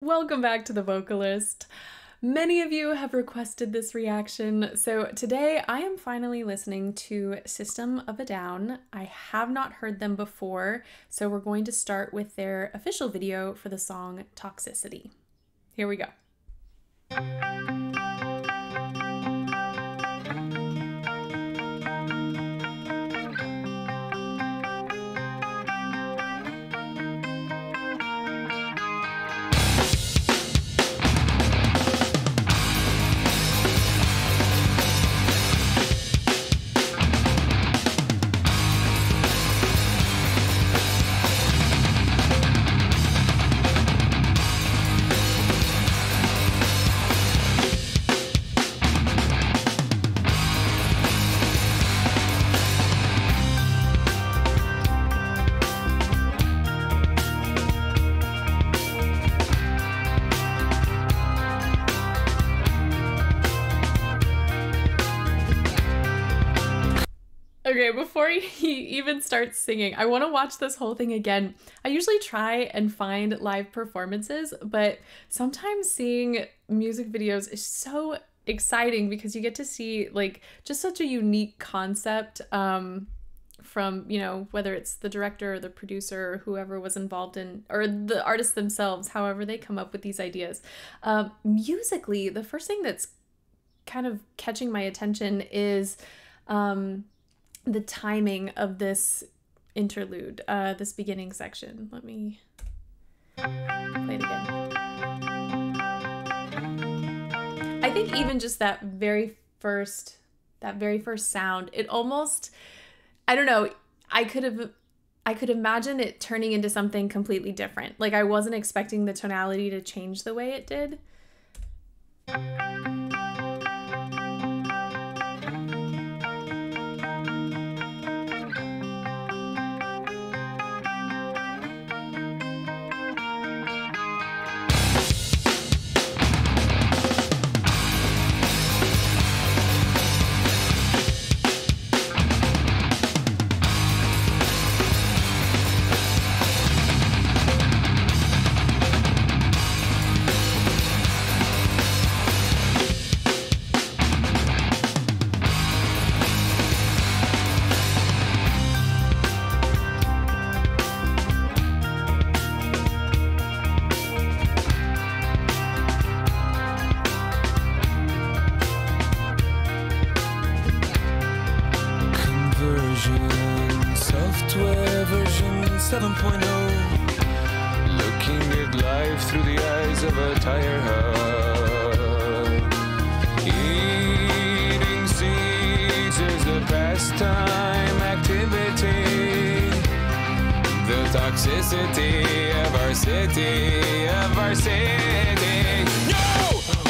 Welcome back to The Vocalist. Many of you have requested this reaction, so today I am finally listening to System of a Down. I have not heard them before, so we're going to start with their official video for the song Toxicity. Here we go. Okay, before he even starts singing, I want to watch this whole thing again. I usually try and find live performances, but sometimes seeing music videos is so exciting because you get to see like just such a unique concept from, you know, whether it's the director or the producer or whoever was involved in, or the artists themselves, however they come up with these ideas. Musically, the first thing that's kind of catching my attention is the timing of this interlude, this beginning section. Let me play it again. I think even just that very first sound, it almost, I don't know, I could imagine it turning into something completely different. Like I wasn't expecting the tonality to change the way it did. Software version 7.0, looking at life through the eyes of a tire hub. Eating seeds is a pastime activity. The toxicity of our city, No!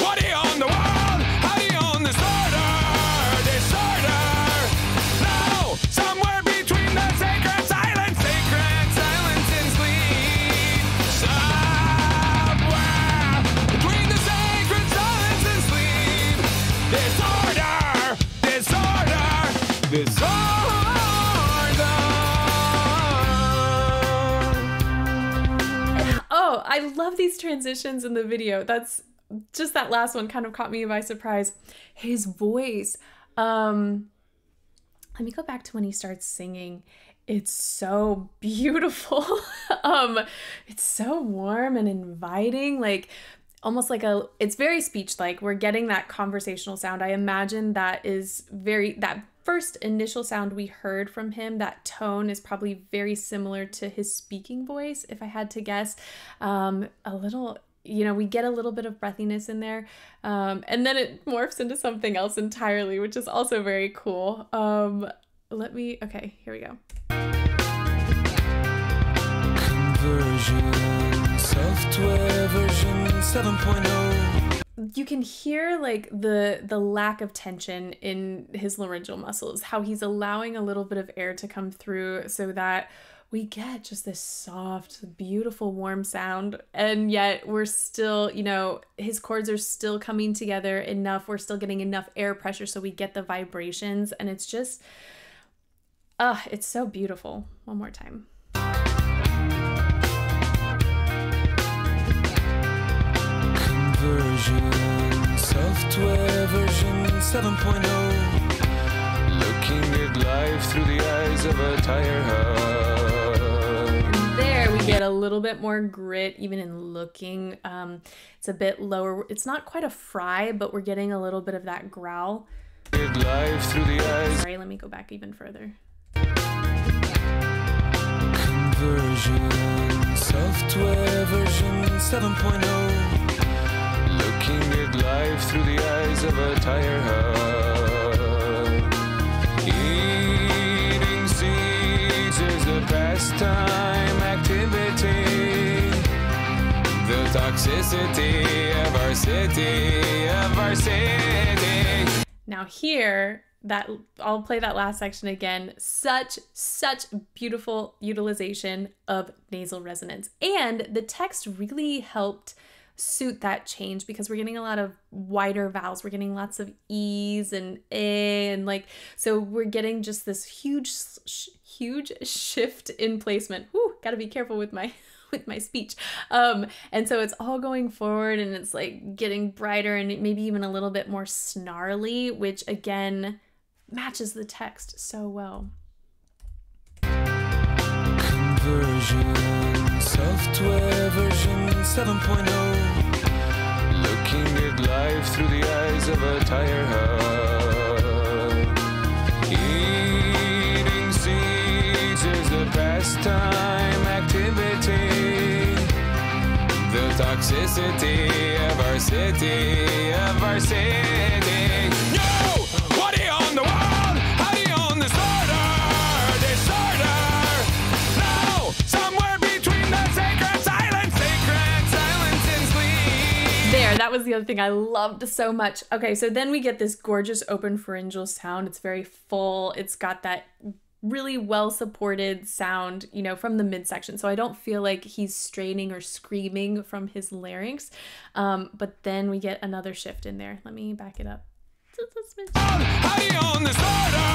What do you own the world? How do you own disorder? No! Somewhere between the sacred silence and sleep. Somewhere between the sacred silence and sleep. Disorder. Oh, I love these transitions in the video. That's just, that last one kind of caught me by surprise. His voice. Let me go back to when he starts singing. It's so beautiful. It's so warm and inviting, like almost like it's very speech-like. We're getting that conversational sound. I imagine that first initial sound we heard from him, that tone is probably very similar to his speaking voice, if I had to guess. A little, you know, we get a little bit of breathiness in there, and then it morphs into something else entirely, which is also very cool. Okay, here we go. Conversion, software version 7.0. You can hear like the lack of tension in his laryngeal muscles, how he's allowing a little bit of air to come through so that we get just this soft, beautiful, warm sound. And yet we're still, you know, his chords are still coming together enough. We're still getting enough air pressure so we get the vibrations. And it's just, it's so beautiful. One more time. Conversion, software version 7.0. Looking at life through the eyes of a tire hub. And there we get a little bit more grit, even in looking. It's a bit lower. It's not quite a fry, but we're getting a little bit of that growl. Life through the eyes. Sorry, let me go back even further. Conversion, software version 7.0. Looking at life through the eyes of a tire hub. Eating seeds is a pastime activity. The toxicity of our city, of our city. Now here, that I'll play that last section again. Such beautiful utilization of nasal resonance. And the text really helped suit that change because we're getting a lot of wider vowels. We're getting lots of E's and A, and like, so we're getting just this huge shift in placement. Whew, gotta be careful with my speech. And so it's all going forward and it's like getting brighter and maybe even a little bit more snarly, which again matches the text so well. Conversion, software version 7.0. Looking at life through the eyes of a tire hub. Eating seeds is a pastime activity. The toxicity of our city, of our city. No! What do you own the world? How do you own the disorder? No! Somewhere between the sacred silence and sleep. There, that was the other thing I loved so much. Okay, so then we get this gorgeous open pharyngeal sound. It's very full. It's got that really well supported sound, you know, from the midsection. So I don't feel like he's straining or screaming from his larynx. But then we get another shift in there. Let me back it up. How do you own disorder?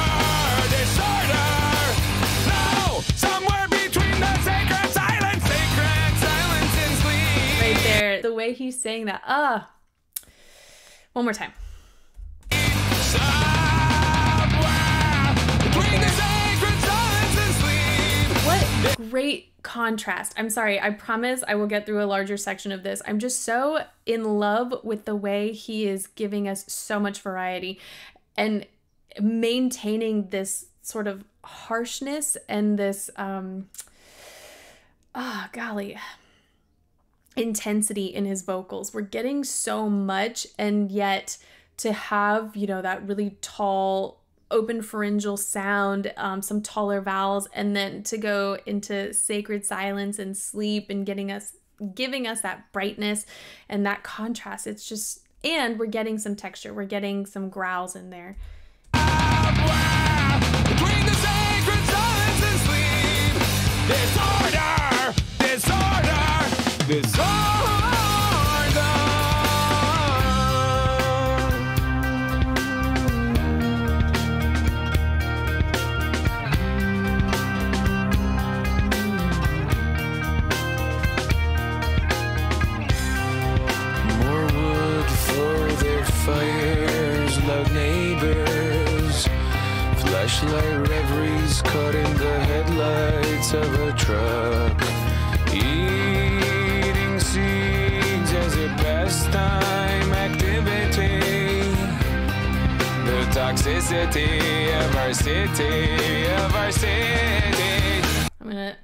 No! Somewhere between the sacred silence and sleep. Right there, the way he's saying that. One more time. What great contrast. I'm sorry, I promise I will get through a larger section of this. I'm just so in love with the way he is giving us so much variety and maintaining this sort of harshness and this, intensity in his vocals. We're getting so much, and yet to have, you know, that really tall open pharyngeal sound, some taller vowels, and then to go into sacred silence and sleep and giving us that brightness and that contrast. It's just, and we're getting some texture. We're getting some growls in there. Between the sacred silence and sleep. Disorder. Fires, loud neighbors, flashlight reveries caught in the headlights of a truck. Eating seeds as a pastime activity. The toxicity of our city, of our city.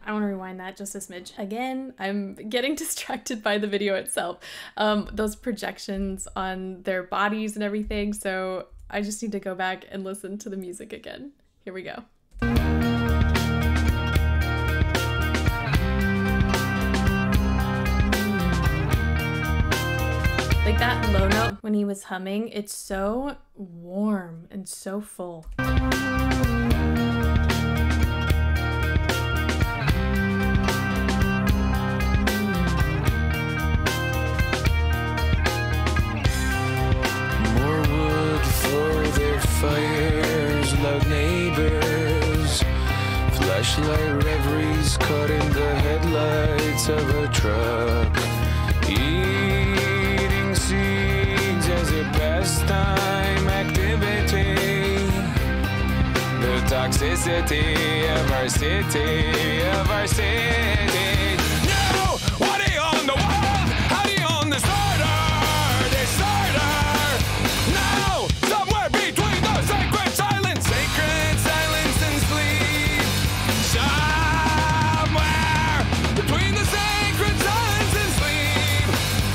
I want to rewind that just a smidge. Again, I'm getting distracted by the video itself. Those projections on their bodies and everything. So I just need to go back and listen to the music again. Here we go. Like that low note when he was humming, it's so warm and so full. Fires, loud neighbors, flashlight reveries caught in the headlights of a truck. Eating seeds toxicity of our city, of our city. No, what do you own the world? How do you own the starter? The starter. No, somewhere between the sacred silence and sleep. Somewhere between the sacred silence and sleep.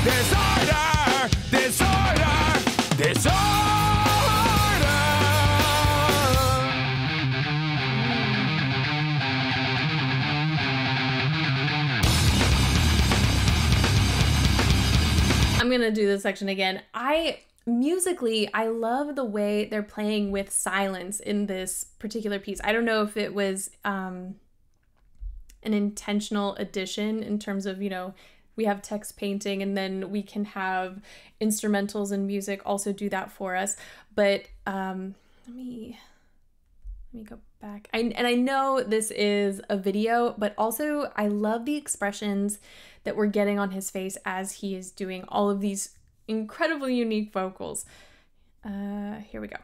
Disorder, disorder, disorder. I'm gonna do this section again. Musically, I love the way they're playing with silence in this particular piece. I don't know if it was an intentional addition in terms of, you know, we have text painting and then we can have instrumentals and music also do that for us. But let me go back. And I know this is a video, but also I love the expressions that we're getting on his face as he is doing all of these incredibly unique vocals. Here we go.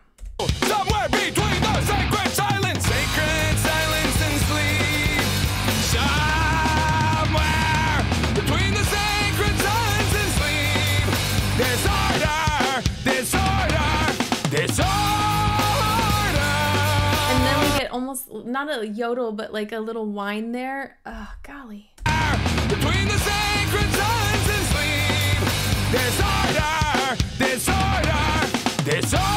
Somewhere between the sacred silence and sleep. Somewhere between the sacred silence and sleep. Disorder, disorder, disorder. And then we get almost, not a yodel, but like a little whine there. Oh, golly. Between the sacred silence and sleep. Disorder, disorder, disorder.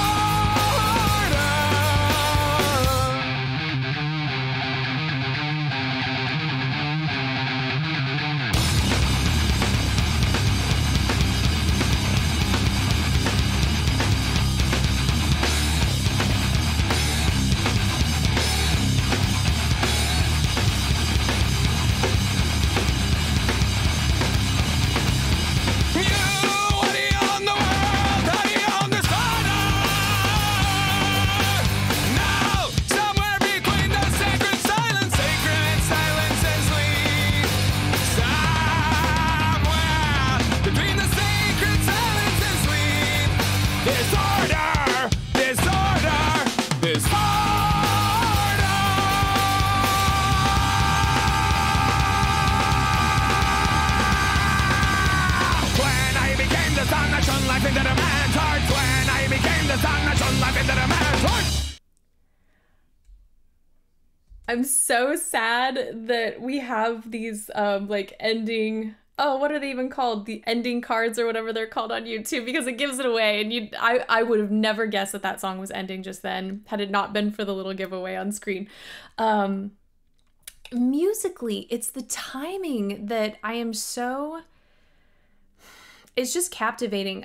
I'm so sad that we have these like ending, oh, what are they even called? The ending cards or whatever they're called on YouTube, because it gives it away. And I would have never guessed that that song was ending just then had it not been for the little giveaway on screen. Musically, it's the timing that I am so, it's just captivating.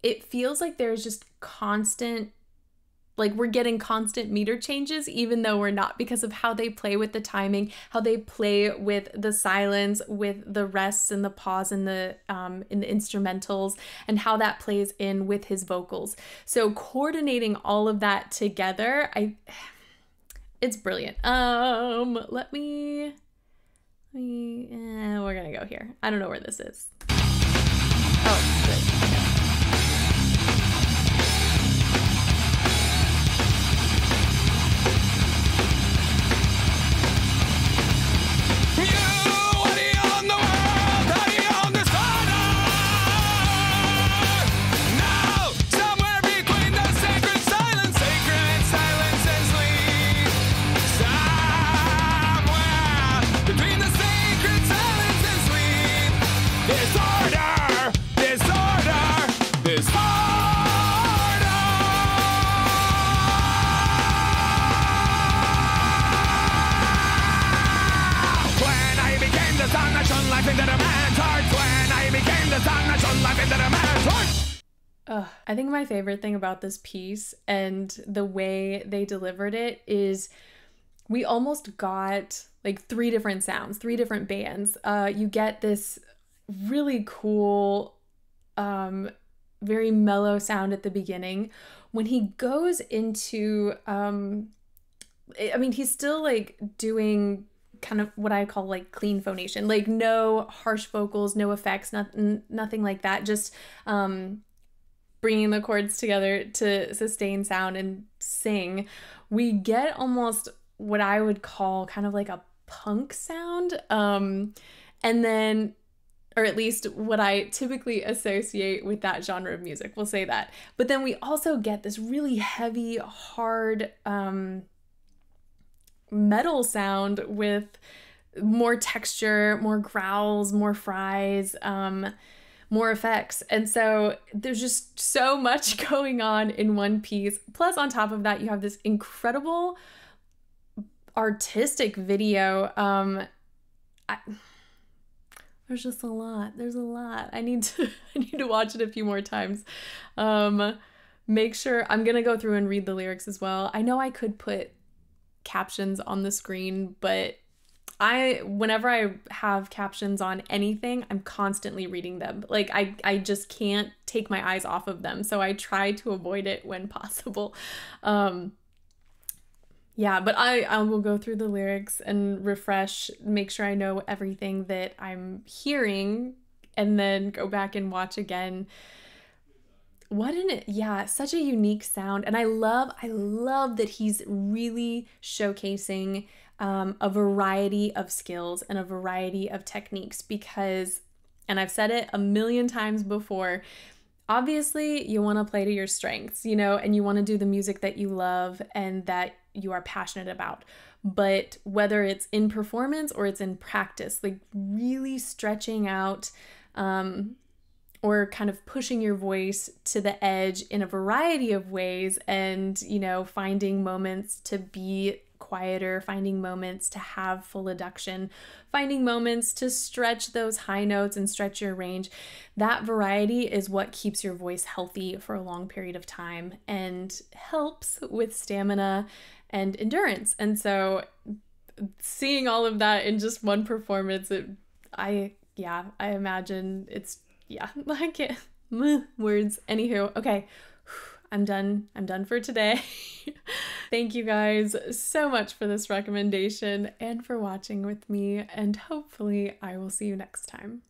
It feels like there's just constant, like we're getting constant meter changes, even though we're not, because of how they play with the timing, how they play with the silence, with the rests and the pause in the instrumentals, and how that plays in with his vocals. So coordinating all of that together, it's brilliant. We're gonna go here. I don't know where this is. Oh, good. Okay. I think my favorite thing about this piece and the way they delivered it is we almost got like 3 different sounds, 3 different bands. You get this really cool, very mellow sound at the beginning. When he goes into, I mean, he's still like doing kind of what I call like clean phonation, like no harsh vocals, no effects, nothing like that. Just bringing the chords together to sustain sound and sing, we get almost what I would call kind of like a punk sound. And then, or at least what I typically associate with that genre of music, we'll say that. But then we also get this really heavy, hard metal sound with more texture, more growls, more fries, more effects. And so there's just so much going on in one piece. Plus, on top of that, you have this incredible artistic video. There's just a lot. There's a lot. I need to watch it a few more times. Make sure I'm gonna go through and read the lyrics as well. I know I could put captions on the screen, but whenever I have captions on anything, I'm constantly reading them. Like I just can't take my eyes off of them. So I try to avoid it when possible. Yeah, but I will go through the lyrics and refresh, make sure I know everything that I'm hearing, and then go back and watch again. Such a unique sound. And I love that he's really showcasing a variety of skills and a variety of techniques because, and I've said it a million times before, obviously you want to play to your strengths, and you want to do the music that you love and that you are passionate about. But whether it's in performance or it's in practice, like really stretching out or kind of pushing your voice to the edge in a variety of ways and, finding moments to be quieter, finding moments to have full adduction, finding moments to stretch those high notes and stretch your range. That variety is what keeps your voice healthy for a long period of time and helps with stamina and endurance. And so seeing all of that in just one performance, I imagine it's, I can't, words. Anywho, okay. I'm done for today. Thank you guys so much for this recommendation and for watching with me, and hopefully I will see you next time.